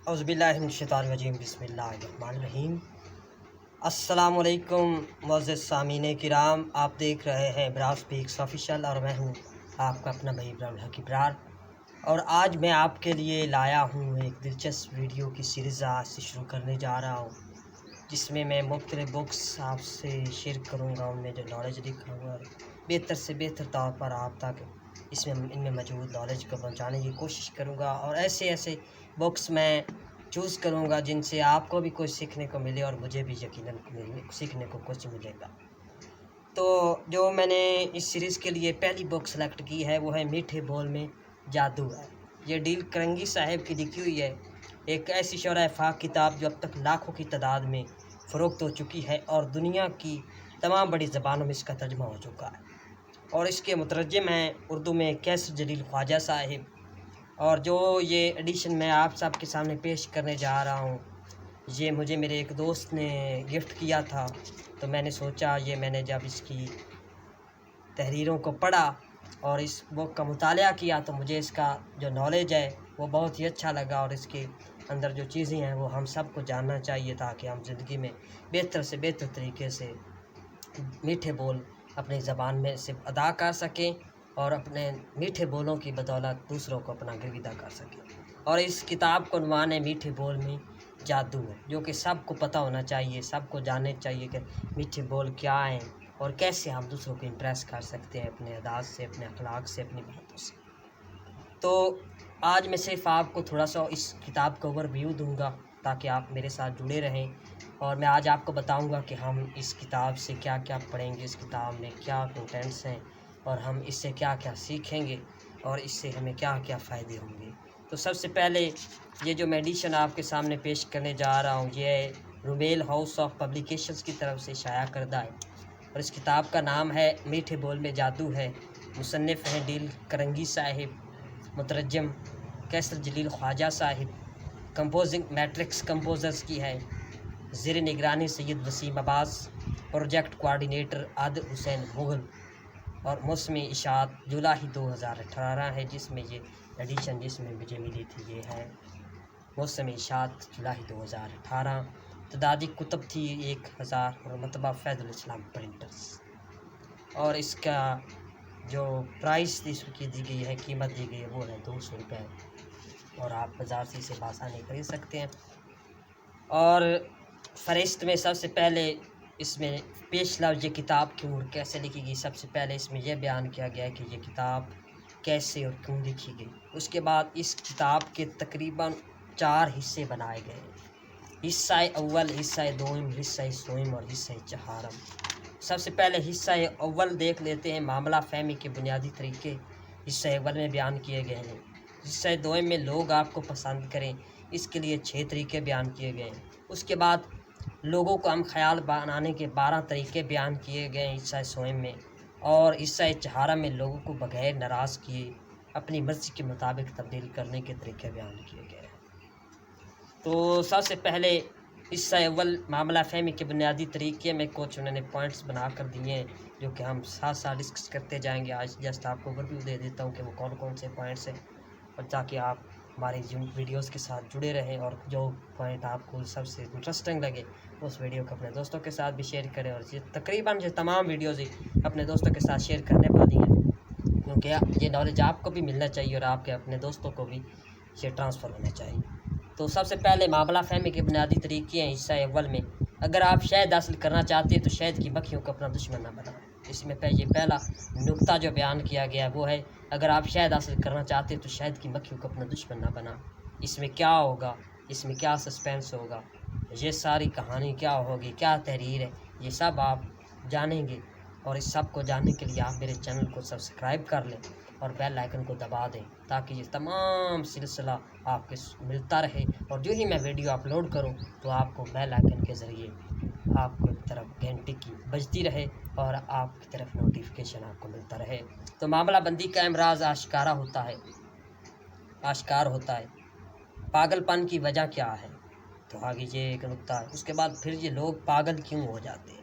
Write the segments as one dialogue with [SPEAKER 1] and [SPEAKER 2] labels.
[SPEAKER 1] औज़ुबिल्लाहिमिनश्शैतानिर्रजीम बिस्मिल्लाहिर्रहमानिर्रहीम। अस्सलाम वालेकुम मुअज़्ज़ज़ सामीन किराम, आप देख रहे हैं इब्रार स्पीक्स ऑफिशियल और मैं हूँ आपका अपना भाई इब्रार। और आज मैं आपके लिए लाया हूँ एक दिलचस्प वीडियो की सीरीज़ आज से शुरू करने जा रहा हूँ, जिसमें मैं मुख्तलिफ़ बुक्स आपसे शेयर करूँगा, उनमें जो नॉलेज दिखाऊँगा बेहतर से बेहतर तौर पर आप तक इनमें मौजूद नॉलेज को पहुँचाने की कोशिश करूँगा। और ऐसे बुक्स मैं चूज़ करूँगा जिनसे आपको भी कुछ सीखने को मिले और मुझे भी यकीनन सीखने को कुछ मिलेगा। तो जो मैंने इस सीरीज़ के लिए पहली बुक सेलेक्ट की है वो है मीठे बोल में जादू है। ये डील करंगी साहब की लिखी हुई है, एक ऐसी शरह फाक किताब जो अब तक लाखों की तादाद में फ़रोख्त हो चुकी है और दुनिया की तमाम बड़ी ज़बानों में इसका तर्जुमा हो चुका है। और इसके मुतरजम हैं उर्दू में कैसर जलील ख्वाजा साहिब। और जो ये एडिशन मैं आप सब के सामने पेश करने जा रहा हूँ, ये मुझे मेरे एक दोस्त ने गिफ्ट किया था। तो मैंने सोचा, मैंने जब इसकी तहरीरों को पढ़ा और इस बुक का मुतालिया किया तो मुझे इसका जो नॉलेज है वो बहुत ही अच्छा लगा। और इसके अंदर जो चीज़ें हैं वो हम सब को जानना चाहिए ताकि हम ज़िंदगी में बेहतर से बेहतर तरीके से मीठे बोल अपनी ज़बान में से अदा कर सकें और अपने मीठे बोलों की बदौलत दूसरों को अपना गिरविदा कर सकें। और इस किताब को उन्वान है मीठे बोल में जादू है, जो कि सबको पता होना चाहिए, सबको जानना चाहिए कि मीठे बोल क्या हैं और कैसे हम दूसरों को इम्प्रेस कर सकते हैं अपने अदात से, अपने अखलाक से, अपनी बातों से। तो आज मैं सिर्फ आपको थोड़ा सा इस किताब का ओवरव्यू दूंगा ताकि आप मेरे साथ जुड़े रहें। और मैं आज आपको बताऊंगा कि हम इस किताब से क्या क्या पढ़ेंगे, इस किताब में क्या कंटेंट्स हैं और हम इससे क्या क्या सीखेंगे और इससे हमें क्या क्या फ़ायदे होंगे। तो सबसे पहले ये जो मैं एडिशन आपके सामने पेश करने जा रहा हूँ, ये रुमेल हाउस ऑफ पब्लिकेशंस की तरफ से शाया करदा है और इस किताब का नाम है मीठे बोल में जादू है। मुसन्निफ़ हैं डील करंगी साहिब, मुतरजम Qaiser Jalil Khawaja Sahib, composing Matrix composers की है, ज़ेर निगरानी सैयद वसीम अब्बास, प्रोजेक्ट कोऑर्डिनेटर आदिल हुसैन मुग़ल और मौसमी इशात जुलाई 2018 है जिसमें ये एडिशन जिसमें मुझे मिली थी। ये है मौसमी इशात जुलाई 2018। तदादी कुतब थी 1000 और मतबा फैज़ुल इस्लाम प्रिंटर्स। और इसका जो प्राइस इसकी दी गई है, कीमत दी गई है, वो है 200 रुपये और आप बाज़ार से इसे बासानी खरीद सकते हैं। और फ़हरिस्त में सबसे पहले इसमें पेश लफ्ज़ ये किताब क्यों और कैसे लिखी गई, सबसे पहले इसमें यह बयान किया गया है कि ये किताब कैसे और क्यों लिखी गई। उसके बाद इस किताब के तकरीबन 4 हिस्से बनाए गए हैं, हिस्सा अव्वल, हिस्सा दोम, हिस्सा सोम और हिस्सा चहारम। सबसे पहले हिस्सा अव्वल देख लेते हैं। मामला फहमी के बुनियादी तरीके हिस्सा अव्वल में बयान किए गए हैं। हिस्सा दोम में लोग आपको पसंद करें, इसके लिए 6 तरीके बयान किए गए हैं। उसके बाद लोगों को हम ख्याल बनाने के 12 तरीके बयान किए गए हैं हिस्सा सोम में। और हिस्सा चहारम में लोगों को बगैर नाराज़ किए अपनी मर्ज़ी के मुताबिक तब्दील करने के तरीके बयान किए गए हैं। तो सबसे पहले हिस्सा अव्वल मामला फहमी के बुनियादी तरीके में कुछ उन्होंने पॉइंट्स बना कर दिए हैं जो कि हम साथ साथ डिस्कस करते जाएंगे। आज जस्ट आपको ओवरव्यू दे देता हूँ कि वो कौन कौन से पॉइंट्स हैं, और ताकि आप हमारे वीडियोस के साथ जुड़े रहें और जो पॉइंट आपको सबसे इंटरेस्टिंग लगे उस वीडियो को अपने दोस्तों के साथ भी शेयर करें। और ये तकरीबन जो तमाम वीडियोज़ ही अपने दोस्तों के साथ शेयर करने वाली हैं, क्योंकि ये नॉलेज आपको भी मिलना चाहिए और आपके अपने दोस्तों को भी ये ट्रांसफ़र होना चाहिए। तो सबसे पहले मामला फहमी के बुनियादी तरीके हैं हिस्सा अव्वल में। अगर आप शहद हासिल करना चाहते हैं तो शहद की मक्खियों को अपना दुश्मन न बनाएं। इसमें ये पहला नुक्ता जो बयान किया गया वो है, अगर आप शहद हासिल करना चाहते हैं तो शहद की मक्खियों को अपना दुश्मन ना बनाएं। इसमें क्या होगा, इसमें क्या सस्पेंस होगा, ये सारी कहानी क्या होगी, क्या तहरीर है, ये सब आप जानेंगे। और इस सब को जानने के लिए आप मेरे चैनल को सब्सक्राइब कर लें और बेल आइकन को दबा दें ताकि ये तमाम सिलसिला आपके मिलता रहे। और जो ही मैं वीडियो अपलोड करूं तो आपको बेल आइकन के ज़रिए आपको तरफ घंटी की बजती रहे और आपकी तरफ नोटिफिकेशन आपको मिलता रहे। तो मामला बंदी का इमराज आश्कार होता है। पागलपन की वजह क्या है, तो आगे ये एक नुक्ता है। उसके बाद फिर ये लोग पागल क्यों हो जाते हैं।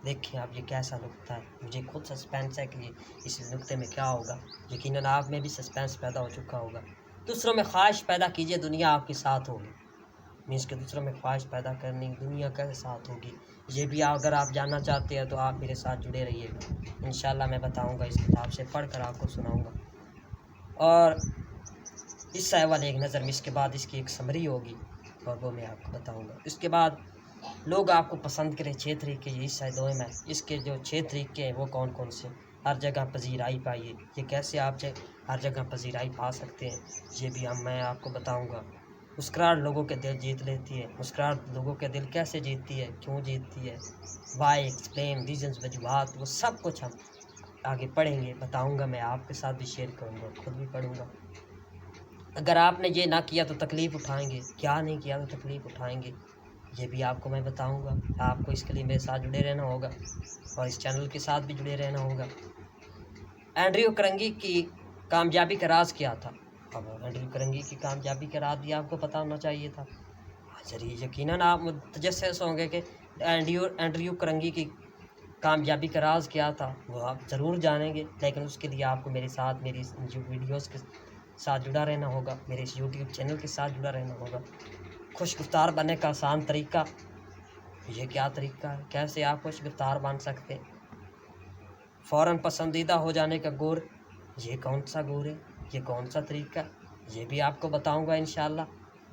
[SPEAKER 1] देखिए आप, ये कैसा नुक्ता है, मुझे खुद सस्पेंस है कि इस नुक्ते में क्या होगा। यकीनन आप में भी सस्पेंस पैदा हो चुका होगा। دوسروں میں خواہش پیدا کیجیے، دنیا آپ کے ساتھ ہوگی۔ مینس کہ دوسروں میں خواہش پیدا کرنے کی دنیا کیسے ساتھ ہوگی، یہ بھی اگر آپ جاننا چاہتے ہیں تو آپ میرے ساتھ جڑے رہیے گا، انشاءاللہ میں بتاؤں گا، اس کتاب سے پڑھ کر آپ کو سناؤں گا۔ اور اس سے اول ایک نظر میں اس کے بعد اس کی ایک سمری ہوگی اور وہ میں آپ کو بتاؤں گا۔ اس کے بعد لوگ آپ کو پسند کریں 6 طریقے، یہ حصہ دو میں اس کے جو 6 طریقے ہیں وہ کون کون سے، ہر جگہ پذیرائی پائیے، یہ کیسے آپ ہر جگہ پذیرائی پا سکتے ہیں، یہ بھی میں آپ کو بتاؤں گا۔ مسکراہٹ لوگوں کے دل جیت لیتی ہے، مسکراہٹ لوگوں کے دل کیسے جیتتی ہے، کیوں جیتتی ہے، وائی ایکسپلین ریزنز، وجوہات، وہ سب کچھ ہم آگے پڑھیں گے، بتاؤں گا، میں آپ کے ساتھ بھی شیئر کروں گا، خود بھی پڑھوں گا۔ اگر آپ نے یہ نہ کیا تو تکلیف اٹھائیں گے، کیا نہیں کیا تو تکلیف اٹھائیں گے، یہ بھی آپ کو میں بتاؤں گا۔ آپ کو اس کے لیے میرے ساتھ جڑے رہنا ہوگا اور اس چینل کے ساتھ بھی جڑے رہنا ہوگا۔ اینڈریو کرنگی کی کامیابی کا راز کیا تھا؟ اب اینڈریو کرنگی کی کامیابی کا راز بھی آپ کو پتہ ہونا چاہیے تھا۔ ضرور یقیناً آپ متجسس ہوں گے کہ اینڈریو کرنگی کی کامیابی کا راز کیا تھا، وہ آپ ضرور جانیں گے، لیکن اس کے لیے آپ کو میرے ساتھ میری ویڈیوز کے ساتھ جڑا رہنا ہوگا، میرے اس یوٹیوب چینل کے ساتھ جڑا رہنا ہوگا۔ خوش گفتار بننے کا آسان طریقہ، یہ کیا طریقہ ہے، کیسے آپ خوش گفتار بن سکتے ہیں؟ فوراً پسندیدہ ہو جانے کا گور، یہ کون سا گور ہے، یہ کون سا طریقہ ہے، یہ بھی آپ کو بتاؤں گا انشاءاللہ،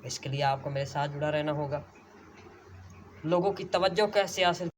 [SPEAKER 1] اس کے لیے آپ کو میرے ساتھ جڑا رہنا ہوگا۔ لوگوں کی توجہ کیسے حاصل